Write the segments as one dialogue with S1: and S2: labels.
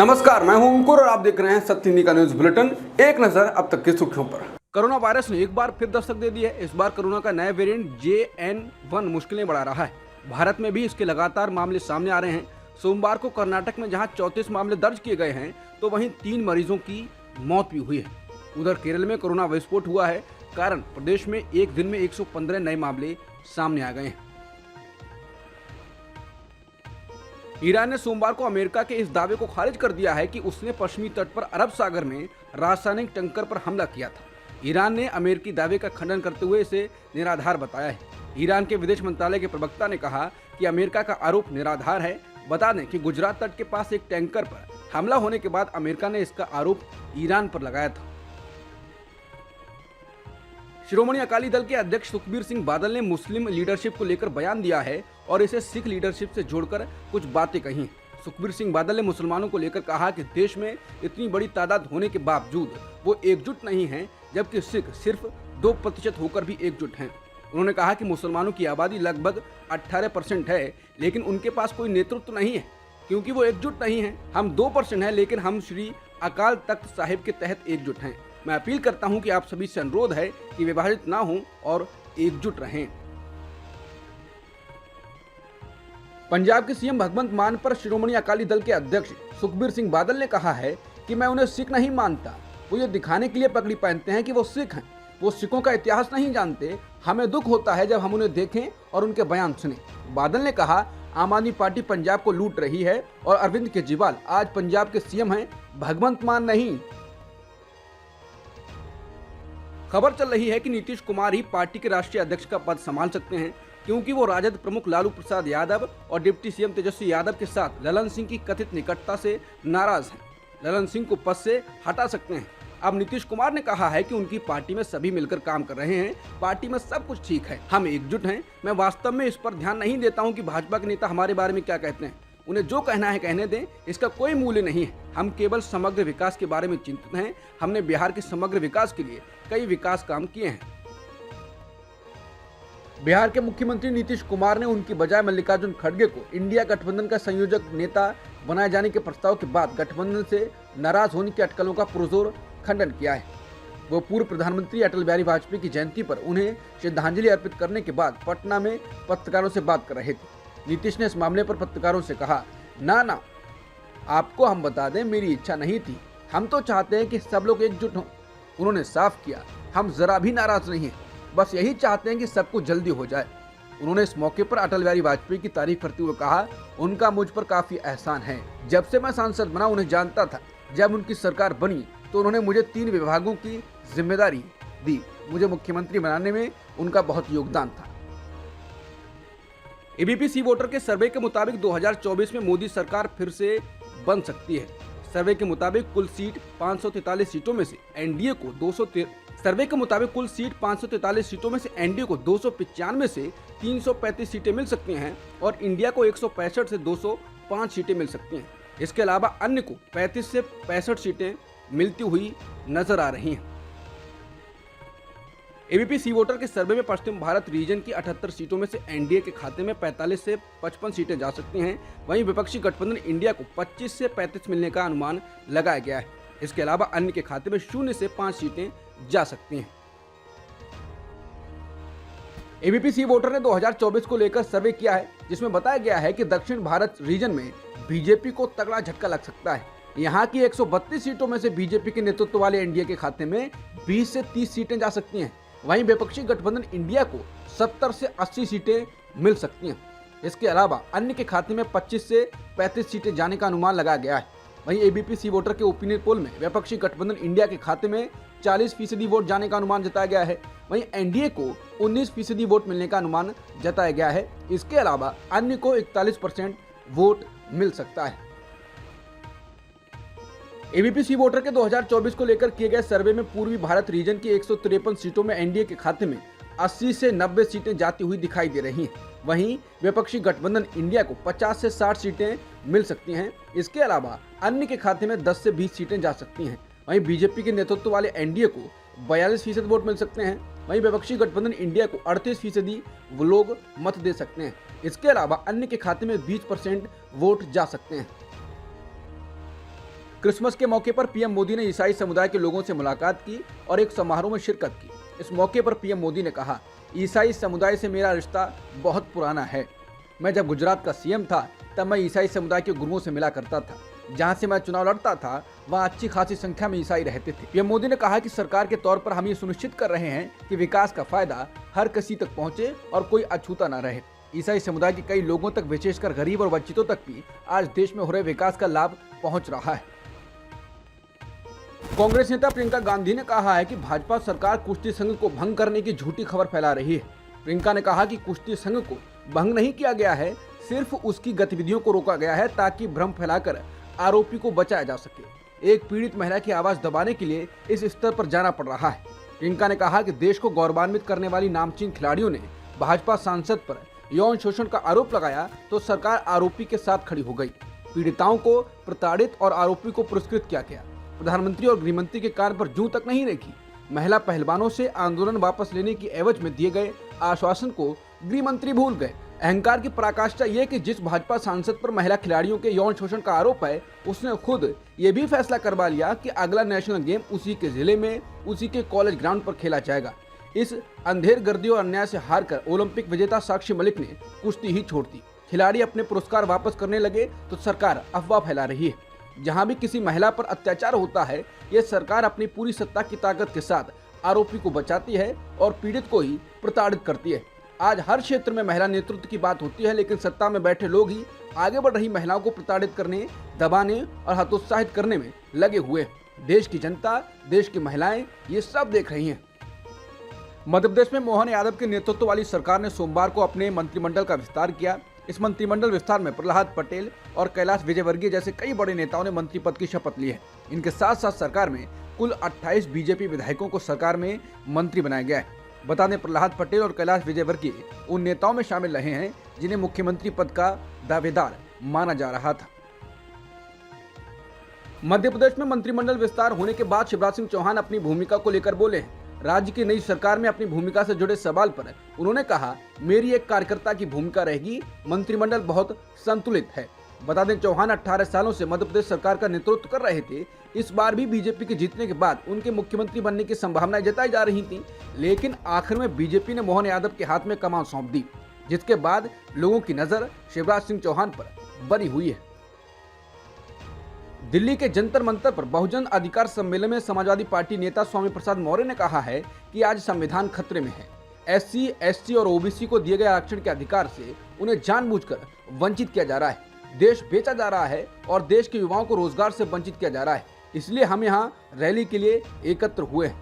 S1: नमस्कार, मैं हूं अंकुर और आप देख रहे हैं सत्य हिंदी का न्यूज बुलेटिन। एक नजर अब तक की सुर्खियों पर। कोरोना वायरस ने एक बार फिर दस्तक दे दी है। इस बार कोरोना का नया वेरिएंट JN1 मुश्किलें बढ़ा रहा है। भारत में भी इसके लगातार मामले सामने आ रहे हैं। सोमवार को कर्नाटक में जहां 34 मामले दर्ज किए गए हैं, तो वहीं 3 मरीजों की मौत भी हुई है। उधर केरल में कोरोना विस्फोट हुआ है, कारण प्रदेश में एक दिन में 115 नए मामले सामने आ गए हैं। ईरान ने सोमवार को अमेरिका के इस दावे को खारिज कर दिया है कि उसने पश्चिमी तट पर अरब सागर में रासायनिक टैंकर पर हमला किया था। ईरान ने अमेरिकी दावे का खंडन करते हुए इसे निराधार बताया है। ईरान के विदेश मंत्रालय के प्रवक्ता ने कहा कि अमेरिका का आरोप निराधार है। बता दें कि गुजरात तट के पास एक टैंकर पर हमला होने के बाद अमेरिका ने इसका आरोप ईरान पर लगाया था। शिरोमणि अकाली दल के अध्यक्ष सुखबीर सिंह बादल ने मुस्लिम लीडरशिप को लेकर बयान दिया है और इसे सिख लीडरशिप से जोड़कर कुछ बातें कही। सुखबीर सिंह बादल ने मुसलमानों को लेकर कहा कि देश में इतनी बड़ी तादाद होने के बावजूद वो एकजुट नहीं हैं, जबकि सिख सिर्फ 2% होकर भी एकजुट हैं। उन्होंने कहा कि मुसलमानों की आबादी लगभग 18% है, लेकिन उनके पास कोई नेतृत्व नहीं है क्योंकि वो एकजुट नहीं है। हम 2% हैं, लेकिन हम श्री अकाल तख्त साहिब के तहत एकजुट हैं। मैं अपील करता हूं कि आप सभी से अनुरोध है कि विभाजित ना हों और एकजुट रहें। पंजाब के सीएम भगवंत मान पर शिरोमणि अकाली दल के अध्यक्ष सुखबीर सिंह बादल ने कहा है कि मैं उन्हें सिख नहीं मानता। वो ये दिखाने के लिए पगड़ी पहनते हैं कि वो सिख हैं। वो सिखों का इतिहास नहीं जानते। हमें दुख होता है जब हम उन्हें देखें और उनके बयान सुने। बादल ने कहा, आम आदमी पार्टी पंजाब को लूट रही है और अरविंद केजरीवाल आज पंजाब के सीएम हैं, भगवंत मान नहीं। खबर चल रही है कि नीतीश कुमार ही पार्टी के राष्ट्रीय अध्यक्ष का पद संभाल सकते हैं, क्योंकि वो राजद प्रमुख लालू प्रसाद यादव और डिप्टी सीएम तेजस्वी यादव के साथ ललन सिंह की कथित निकटता से नाराज हैं। ललन सिंह को पद से हटा सकते हैं। अब नीतीश कुमार ने कहा है कि उनकी पार्टी में सभी मिलकर काम कर रहे हैं। पार्टी में सब कुछ ठीक है, हम एकजुट हैं। मैं वास्तव में इस पर ध्यान नहीं देता हूं कि भाजपा के नेता हमारे बारे में क्या कहते हैं। उन्हें जो कहना है कहने दें, इसका कोई मूल्य नहीं है। हम केवल समग्र विकास के बारे में चिंतित हैं। हमने बिहार के समग्र विकास के लिए कई विकास काम किए हैं। बिहार के मुख्यमंत्री नीतीश कुमार ने उनकी बजाय मल्लिकार्जुन खड़गे को इंडिया गठबंधन का संयोजक नेता बनाए जाने के प्रस्ताव के बाद गठबंधन से नाराज होने की अटकलों का पुरजोर खंडन किया है। वो पूर्व प्रधानमंत्री अटल बिहारी वाजपेयी की जयंती पर उन्हें श्रद्धांजलि अर्पित करने के बाद पटना में पत्रकारों से बात कर रहे थे। नीतीश ने इस मामले पर पत्रकारों से कहा, ना आपको हम बता दें, मेरी इच्छा नहीं थी। हम तो चाहते हैं कि सब लोग एकजुट हों। उन्होंने साफ किया, हम जरा भी नाराज नहीं हैं, बस यही चाहते हैं कि सब कुछ जल्दी हो जाए। उन्होंने इस मौके पर अटल बिहारी वाजपेयी की तारीफ करते हुए कहा, उनका मुझ पर काफी एहसान है। जब से मैं सांसद बना उन्हें जानता था। जब उनकी सरकार बनी तो उन्होंने मुझे 3 विभागों की जिम्मेदारी दी। मुझे मुख्यमंत्री बनाने में उनका बहुत योगदान था। एबीपी सी वोटर के सर्वे के मुताबिक 2024 में मोदी सरकार फिर से बन सकती है। सर्वे के मुताबिक कुल सीट 543 सीटों में से एनडीए को 295 से 335 सीटें मिल सकती हैं और इंडिया को 165 से 205 सीटें मिल सकती हैं। इसके अलावा अन्य को 35 से 65 सीटें मिलती हुई नजर आ रही हैं। एबीपी सी वोटर के सर्वे में पश्चिम भारत रीजन की 78 सीटों में से एनडीए के खाते में 45 से 55 सीटें जा सकती हैं। वहीं विपक्षी गठबंधन इंडिया को 25 से 35 मिलने का अनुमान लगाया गया है। इसके अलावा अन्य के खाते में 0 से 5 सीटें जा सकती हैं। एबीपी सी वोटर ने 2024 को लेकर सर्वे किया है, जिसमें बताया गया है कि दक्षिण भारत रीजन में बीजेपी को तगड़ा झटका लग सकता है। यहाँ की 132 सीटों में से बीजेपी के नेतृत्व वाले एनडीए के खाते में 20 से 30 सीटें जा सकती हैं। वहीं विपक्षी गठबंधन इंडिया को 70 से 80 सीटें मिल सकती हैं। इसके अलावा अन्य के खाते में 25 से 35 सीटें जाने का अनुमान लगाया गया है। वहीं एबीपी सी वोटर के ओपिनियन पोल में विपक्षी गठबंधन इंडिया के खाते में 40% वोट जाने का अनुमान जताया गया है। वहीं एनडीए को 19% वोट मिलने का अनुमान जताया गया है। इसके अलावा अन्य को 41% वोट मिल सकता है। एबीपी सी वोटर के 2024 को लेकर किए गए सर्वे में पूर्वी भारत रीजन की 153 सीटों में एनडीए के खाते में 80 से 90 सीटें जाती हुई दिखाई दे रही हैं। वहीं विपक्षी गठबंधन इंडिया को 50 से 60 सीटें मिल सकती हैं। इसके अलावा अन्य के खाते में 10 से 20 सीटें जा सकती हैं। वहीं बीजेपी के नेतृत्व वाले एनडीए को 42% वोट मिल सकते हैं। वहीं विपक्षी गठबंधन इंडिया को 38% लोग मत दे सकते हैं। इसके अलावा अन्य के खाते में 20% वोट जा सकते हैं। क्रिसमस के मौके पर पीएम मोदी ने ईसाई समुदाय के लोगों से मुलाकात की और एक समारोह में शिरकत की। इस मौके पर पीएम मोदी ने कहा, ईसाई समुदाय से मेरा रिश्ता बहुत पुराना है। मैं जब गुजरात का सीएम था तब मैं ईसाई समुदाय के गुरुओं से मिला करता था। जहां से मैं चुनाव लड़ता था वहां अच्छी खासी संख्या में ईसाई रहते थे। पीएम मोदी ने कहा कि सरकार के तौर पर हम ये सुनिश्चित कर रहे हैं कि विकास का फायदा हर किसी तक पहुंचे और कोई अछूता न रहे। ईसाई समुदाय के कई लोगों तक, विशेषकर गरीब और वंचितों तक भी आज देश में हो रहे विकास का लाभ पहुंच रहा है। कांग्रेस नेता प्रियंका गांधी ने कहा है कि भाजपा सरकार कुश्ती संघ को भंग करने की झूठी खबर फैला रही है। प्रियंका ने कहा कि कुश्ती संघ को भंग नहीं किया गया है, सिर्फ उसकी गतिविधियों को रोका गया है ताकि भ्रम फैलाकर आरोपी को बचाया जा सके। एक पीड़ित महिला की आवाज दबाने के लिए इस स्तर पर जाना पड़ रहा है। प्रियंका ने कहा कि देश को गौरवान्वित करने वाली नामचीन खिलाड़ियों ने भाजपा सांसद पर यौन शोषण का आरोप लगाया तो सरकार आरोपी के साथ खड़ी हो गई। पीड़िताओं को प्रताड़ित और आरोपी को पुरस्कृत किया गया। प्रधानमंत्री और गृहमंत्री के कान पर जूं तक नहीं रेखी। महिला पहलवानों से आंदोलन वापस लेने की एवज में दिए गए आश्वासन को गृहमंत्री भूल गए। अहंकार की पराकाष्ठा ये कि जिस भाजपा सांसद पर महिला खिलाड़ियों के यौन शोषण का आरोप है, उसने खुद ये भी फैसला करवा लिया कि अगला नेशनल गेम उसी के जिले में, उसी के कॉलेज ग्राउंड पर खेला जाएगा। इस अंधेर गर्दी और अन्याय से हारकर ओलंपिक विजेता साक्षी मलिक ने कुश्ती ही छोड़ दी। खिलाड़ी अपने पुरस्कार वापस करने लगे तो सरकार अफवाह फैला रही है। जहां भी किसी महिला पर अत्याचार होता है, ये सरकार अपनी पूरी सत्ता की ताकत के साथ आरोपी को बचाती है और पीड़ित को ही प्रताड़ित करती है। आज हर क्षेत्र में महिला नेतृत्व की बात होती है, लेकिन सत्ता में बैठे लोग ही आगे बढ़ रही महिलाओं को प्रताड़ित करने, दबाने और हतोत्साहित करने में लगे हुए हैं। देश की जनता, देश की महिलाएं ये सब देख रही हैं। मध्य प्रदेश में मोहन यादव के नेतृत्व वाली सरकार ने सोमवार को अपने मंत्रिमंडल का विस्तार किया। इस मंत्रिमंडल विस्तार में प्रहलाद पटेल और कैलाश विजयवर्गीय जैसे कई बड़े नेताओं ने मंत्री पद की शपथ ली है। इनके साथ साथ सरकार में कुल 28 बीजेपी विधायकों को सरकार में मंत्री बनाया गया है। बता दें, प्रहलाद पटेल और कैलाश विजयवर्गीय उन नेताओं में शामिल रहे हैं जिन्हें मुख्यमंत्री पद का दावेदार माना जा रहा था। मध्य प्रदेश में मंत्रिमंडल विस्तार होने के बाद शिवराज सिंह चौहान अपनी भूमिका को लेकर बोले हैं। राज्य की नई सरकार में अपनी भूमिका से जुड़े सवाल पर उन्होंने कहा, मेरी एक कार्यकर्ता की भूमिका रहेगी, मंत्रिमंडल बहुत संतुलित है। बता दें, चौहान 18 सालों से मध्य प्रदेश सरकार का नेतृत्व कर रहे थे। इस बार भी बीजेपी के जीतने के बाद उनके मुख्यमंत्री बनने की संभावनाएं जताई जा रही थी, लेकिन आखिर में बीजेपी ने मोहन यादव के हाथ में कमान सौंप दी, जिसके बाद लोगों की नजर शिवराज सिंह चौहान पर बनी हुई है। दिल्ली के जंतर मंतर पर बहुजन अधिकार सम्मेलन में समाजवादी पार्टी नेता स्वामी प्रसाद मौर्य ने कहा है कि आज संविधान खतरे में है। SC, ST और OBC को दिए गए आरक्षण के अधिकार से उन्हें जानबूझकर वंचित किया जा रहा है। देश बेचा जा रहा है और देश के युवाओं को रोजगार से वंचित किया जा रहा है। इसलिए हम यहाँ रैली के लिए एकत्र हुए हैं।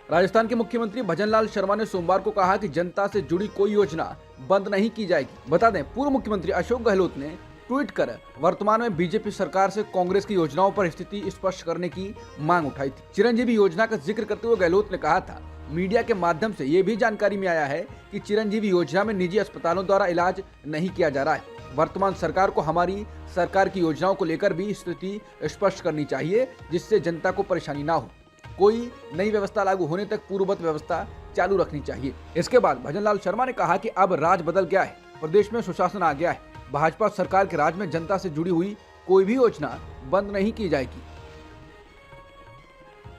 S1: राजस्थान के मुख्यमंत्री भजनलाल शर्मा ने सोमवार को कहा कि जनता से जुड़ी कोई योजना बंद नहीं की जाएगी। बता दें, पूर्व मुख्यमंत्री अशोक गहलोत ने ट्वीट कर वर्तमान में बीजेपी सरकार से कांग्रेस की योजनाओं पर स्थिति स्पष्ट करने की मांग उठाई थी। चिरंजीवी योजना का जिक्र करते हुए गहलोत ने कहा था, मीडिया के माध्यम से ये भी जानकारी में आया है कि चिरंजीवी योजना में निजी अस्पतालों द्वारा इलाज नहीं किया जा रहा है। वर्तमान सरकार को हमारी सरकार की योजनाओं को लेकर भी स्थिति स्पष्ट करनी चाहिए, जिससे जनता को परेशानी ना हो। कोई नई व्यवस्था लागू होने तक पूर्ववत व्यवस्था चालू रखनी चाहिए। इसके बाद भजनलाल शर्मा ने कहा कि अब राज बदल गया है, प्रदेश में सुशासन आ गया है। भाजपा सरकार के राज में जनता से जुड़ी हुई कोई भी योजना बंद नहीं की जाएगी।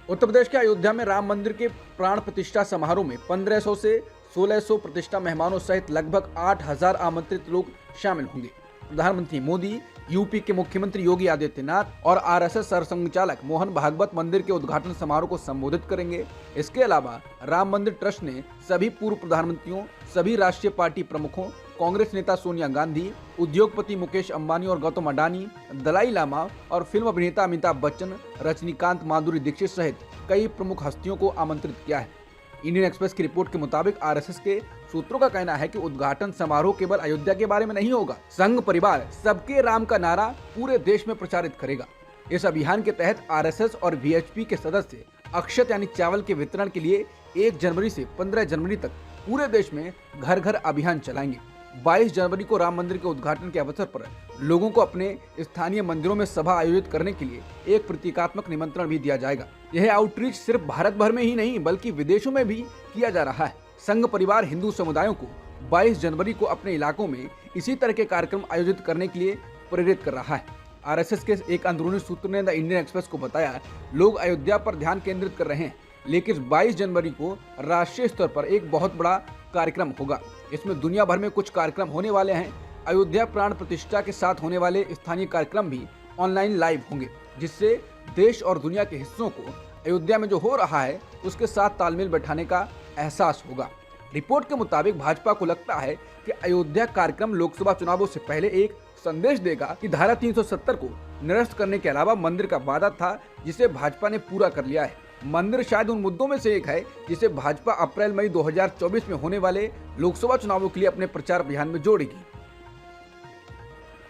S1: उत्तर प्रदेश के अयोध्या में राम मंदिर के प्राण प्रतिष्ठा समारोह में 1500 से 1600 प्रतिष्ठा मेहमानों सहित लगभग 8000 आमंत्रित लोग शामिल होंगे। प्रधानमंत्री मोदी, यूपी के मुख्यमंत्री योगी आदित्यनाथ और RSS सरसंघचालक मोहन भागवत मंदिर के उद्घाटन समारोह को संबोधित करेंगे। इसके अलावा राम मंदिर ट्रस्ट ने सभी पूर्व प्रधानमंत्रियों, सभी राष्ट्रीय पार्टी प्रमुखों, कांग्रेस नेता सोनिया गांधी, उद्योगपति मुकेश अंबानी और गौतम अडानी, दलाई लामा और फिल्म अभिनेता अमिताभ बच्चन, रजनीकांत, माधुरी दीक्षित सहित कई प्रमुख हस्तियों को आमंत्रित किया है। इंडियन एक्सप्रेस की रिपोर्ट के मुताबिक RSS के सूत्रों का कहना है कि उद्घाटन समारोह केवल अयोध्या के बारे में नहीं होगा। संघ परिवार सबके राम का नारा पूरे देश में प्रचारित करेगा। इस अभियान के तहत RSS और VHP के सदस्य अक्षत यानी चावल के वितरण के लिए 1 जनवरी से 15 जनवरी तक पूरे देश में घर घर अभियान चलाएंगे। 22 जनवरी को राम मंदिर के उद्घाटन के अवसर पर लोगों को अपने स्थानीय मंदिरों में सभा आयोजित करने के लिए एक प्रतीकात्मक निमंत्रण भी दिया जाएगा। यह आउटरीच सिर्फ भारत भर में ही नहीं बल्कि विदेशों में भी किया जा रहा है। संघ परिवार हिंदू समुदायों को 22 जनवरी को अपने इलाकों में इसी तरह के कार्यक्रम आयोजित करने के लिए प्रेरित कर रहा है। आरएसएस के एक अंदरूनी सूत्र ने द इंडियन एक्सप्रेस को बताया, लोग अयोध्या पर ध्यान केंद्रित कर रहे हैं, लेकिन 22 जनवरी को राष्ट्रीय स्तर पर एक बहुत बड़ा कार्यक्रम होगा। इसमें दुनिया भर में कुछ कार्यक्रम होने वाले हैं। अयोध्या प्राण प्रतिष्ठा के साथ होने वाले स्थानीय कार्यक्रम भी ऑनलाइन लाइव होंगे, जिससे देश और दुनिया के हिस्सों को अयोध्या में जो हो रहा है उसके साथ तालमेल बैठाने का एहसास होगा। रिपोर्ट के मुताबिक भाजपा को लगता है कि अयोध्या कार्यक्रम लोकसभा चुनावों से पहले एक संदेश देगा कि धारा 370 को निरस्त करने के अलावा मंदिर का वादा था, जिसे भाजपा ने पूरा कर लिया है। मंदिर शायद उन मुद्दों में से एक है जिसे भाजपा अप्रैल मई 2024 में होने वाले लोकसभा चुनावों के लिए अपने प्रचार अभियान में जोड़ेगी।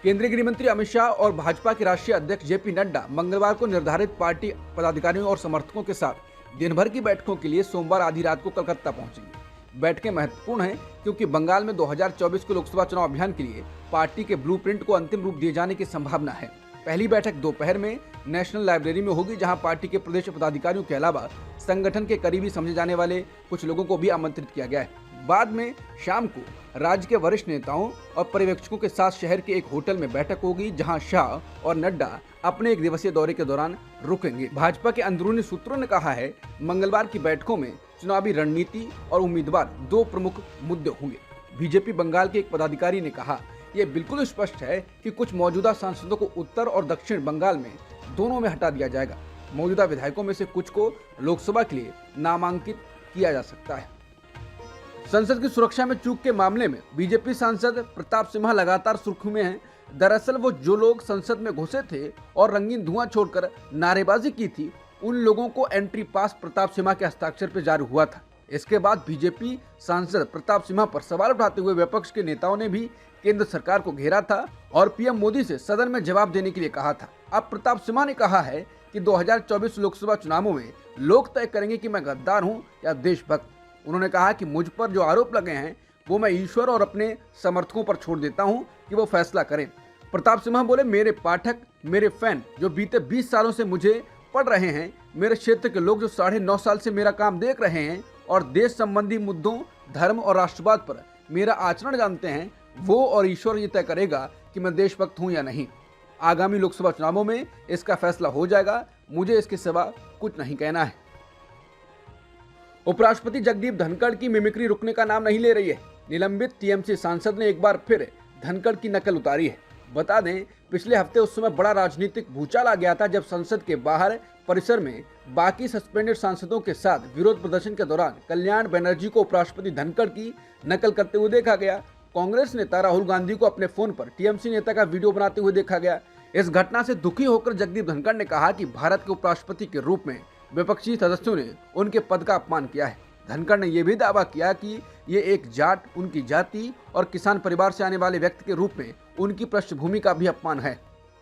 S1: केंद्रीय गृह मंत्री अमित शाह और भाजपा के राष्ट्रीय अध्यक्ष जेपी नड्डा मंगलवार को निर्धारित पार्टी पदाधिकारियों और समर्थकों के साथ दिन भर की बैठकों के लिए सोमवार आधी रात को कलकत्ता पहुंचेंगे। बैठकें महत्वपूर्ण हैं क्योंकि बंगाल में 2024 के लोकसभा चुनाव अभियान के लिए पार्टी के ब्लूप्रिंट को अंतिम रूप दिए जाने की संभावना है। पहली बैठक दोपहर में नेशनल लाइब्रेरी में होगी, जहां पार्टी के प्रदेश पदाधिकारियों के अलावा संगठन के करीबी समझे जाने वाले कुछ लोगों को भी आमंत्रित किया गया है। बाद में शाम को राज्य के वरिष्ठ नेताओं और पर्यवेक्षकों के साथ शहर के एक होटल में बैठक होगी, जहां शाह और नड्डा अपने एक दिवसीय दौरे के दौरान रुकेंगे। भाजपा के अंदरूनी सूत्रों ने कहा है, मंगलवार की बैठकों में चुनावी रणनीति और उम्मीदवार दो प्रमुख मुद्दे होंगे। बीजेपी बंगाल के एक पदाधिकारी ने कहा, यह बिल्कुल स्पष्ट है कि कुछ मौजूदा सांसदों को उत्तर और दक्षिण बंगाल में दोनों में हटा दिया जाएगा। मौजूदा विधायकों में से कुछ को लोकसभा के लिए नामांकित किया जा सकता है। संसद की सुरक्षा में चूक के मामले में बीजेपी सांसद प्रताप सिम्हा लगातार सुर्खियों में हैं। दरअसल वो जो लोग संसद में घुसे थे और रंगीन धुआं छोड़कर नारेबाजी की थी, उन लोगों को एंट्री पास प्रताप सिम्हा के हस्ताक्षर पर जारी हुआ था। इसके बाद बीजेपी सांसद प्रताप सिम्हा पर सवाल उठाते हुए विपक्ष के नेताओं ने भी केंद्र सरकार को घेरा था और पीएम मोदी से सदन में जवाब देने के लिए कहा था। अब प्रताप सिम्हा ने कहा है कि 2024 लोकसभा चुनावों में लोग तय करेंगे कि मैं गद्दार हूं या देशभक्त। उन्होंने कहा कि मुझ पर जो आरोप लगे हैं वो मैं ईश्वर और अपने समर्थकों पर छोड़ देता हूं कि वो फैसला करें। प्रताप सिम्हा बोले, मेरे पाठक, मेरे फैन जो बीते 20 सालों से मुझे पढ़ रहे हैं, मेरे क्षेत्र के लोग जो 9.5 साल से मेरा काम देख रहे हैं और देश संबंधी मुद्दों, धर्म और राष्ट्रवाद पर मेरा आचरण जानते हैं, वो और ईश्वर ये तय करेगा कि मैं देशभक्त हूं या नहीं। आगामी लोकसभा चुनावों में इसका फैसला हो जाएगा। मुझे इसके सिवा कुछ नहीं कहना है। उपराष्ट्रपति जगदीप धनखड़ की मिमिक्री रुकने का नाम नहीं ले रही है। निलंबित टीएमसी सांसद ने एक बार फिर धनखड़ की नकल उतारी है। बता दें, पिछले हफ्ते उस समय बड़ा राजनीतिक भूचाल आ गया था जब संसद के बाहर परिसर में बाकी सस्पेंडेड सांसदों के साथ विरोध प्रदर्शन के दौरान कल्याण बनर्जी को उपराष्ट्रपति धनखड़ की नकल करते हुए देखा गया। कांग्रेस नेता राहुल गांधी को अपने फोन पर टीएमसी नेता का वीडियो बनाते हुए देखा गया। इस घटना से दुखी होकर जगदीप धनखड़ ने कहा कि भारत के उपराष्ट्रपति के रूप में विपक्षी सदस्यों ने उनके पद का अपमान किया है। धनखड़ ने यह भी दावा किया कि ये एक जाट, उनकी जाति और किसान परिवार से आने वाले व्यक्ति के रूप में उनकी पृष्ठभूमि का भी अपमान है।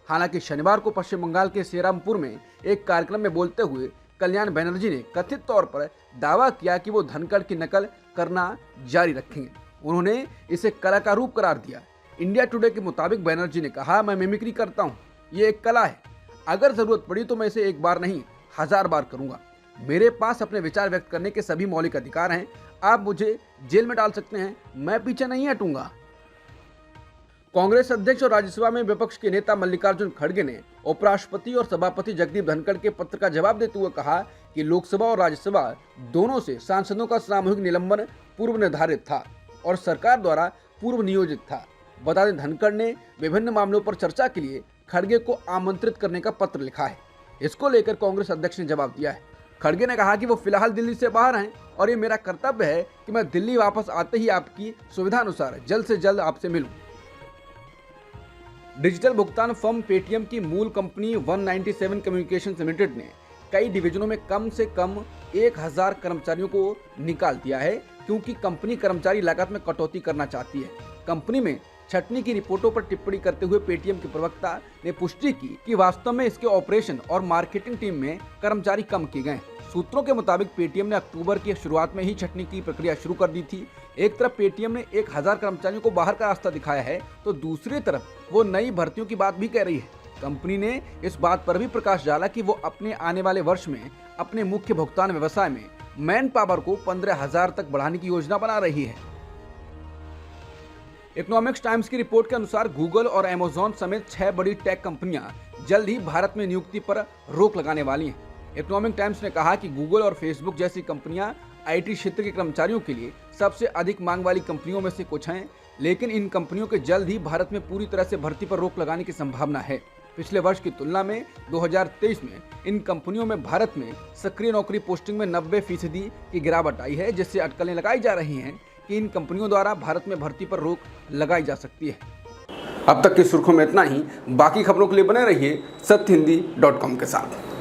S1: हालांकि शनिवार को पश्चिम बंगाल के सेरामपुर में एक कार्यक्रम में बोलते हुए कल्याण बनर्जी ने कथित तौर पर दावा किया कि वो धनखड़ की नकल करना जारी रखेंगे। उन्होंने इसे कला का रूप करार दिया। इंडिया टुडे के मुताबिक बनर्जी ने कहा, मैं मिमिक्री करता हूँ, ये एक कला है। अगर जरूरत पड़ी तो मैं इसे एक बार नहीं 1000 बार करूंगा। मेरे पास अपने विचार व्यक्त करने के सभी मौलिक अधिकार हैं। आप मुझे जेल में डाल सकते हैं, मैं पीछे नहीं हटूंगा। कांग्रेस अध्यक्ष और राज्यसभा में विपक्ष के नेता मल्लिकार्जुन खड़गे ने उपराष्ट्रपति और सभापति जगदीप धनखड़ के पत्र का जवाब देते हुए कहा कि लोकसभा और राज्यसभा दोनों से सांसदों का सामूहिक निलंबन पूर्व निर्धारित था और सरकार द्वारा पूर्व नियोजित था। बता दें, धनखड़ ने विभिन्न मामलों पर चर्चा के लिए खड़गे को आमंत्रित करने का पत्र लिखा है। इसको लेकर कांग्रेस अध्यक्ष ने जवाब दिया है। खड़गे ने कहा कि वो फिलहाल दिल्ली से बाहर हैं और ये मेरा कर्तव्य है कि मैं दिल्ली वापस आते ही आपकी सुविधा अनुसार जल्द से जल्द आपसे मिलूं। डिजिटल भुगतान फर्म पेटीएम की मूल कंपनी 197 कम्युनिकेशंस लिमिटेड ने कई डिवीजनों में कम से कम 1000 कर्मचारियों को निकाल दिया है, क्योंकि कंपनी कर्मचारी लागत में कटौती करना चाहती है। कंपनी में छटनी की रिपोर्टों पर टिप्पणी करते हुए पेटीएम के प्रवक्ता ने पुष्टि की कि वास्तव में इसके ऑपरेशन और मार्केटिंग टीम में कर्मचारी कम किए गए। सूत्रों के मुताबिक पेटीएम ने अक्टूबर की शुरुआत में ही छटनी की प्रक्रिया शुरू कर दी थी। एक तरफ पेटीएम ने 1000 कर्मचारियों को बाहर का रास्ता दिखाया है, तो दूसरी तरफ वो नई भर्तियों की बात भी कह रही है। कंपनी ने इस बात पर भी प्रकाश डाला कि वो अपने आने वाले वर्ष में अपने मुख्य भुगतान व्यवसाय में मैन पावर को 15,000 तक बढ़ाने की योजना बना रही है। इकोनॉमिक्स टाइम्स की रिपोर्ट के अनुसार गूगल और अमेजॉन समेत 6 बड़ी टेक कंपनियां जल्द ही भारत में नियुक्ति पर रोक लगाने वाली हैं। इकोनॉमिक टाइम्स ने कहा कि गूगल और फेसबुक जैसी कंपनियां आईटी क्षेत्र के कर्मचारियों के लिए सबसे अधिक मांग वाली कंपनियों में से कुछ हैं, लेकिन इन कंपनियों के जल्द ही भारत में पूरी तरह से भर्ती पर रोक लगाने की संभावना है। पिछले वर्ष की तुलना में 2023 में इन कंपनियों में भारत में सक्रिय नौकरी पोस्टिंग में 90% की गिरावट आई है, जिससे अटकलें लगाई जा रही हैं कि इन कंपनियों द्वारा भारत में भर्ती पर रोक लगाई जा सकती है। अब तक की सुर्खियों में इतना ही। बाकी खबरों के लिए बने रहिए सत्यहिंदी.com के साथ।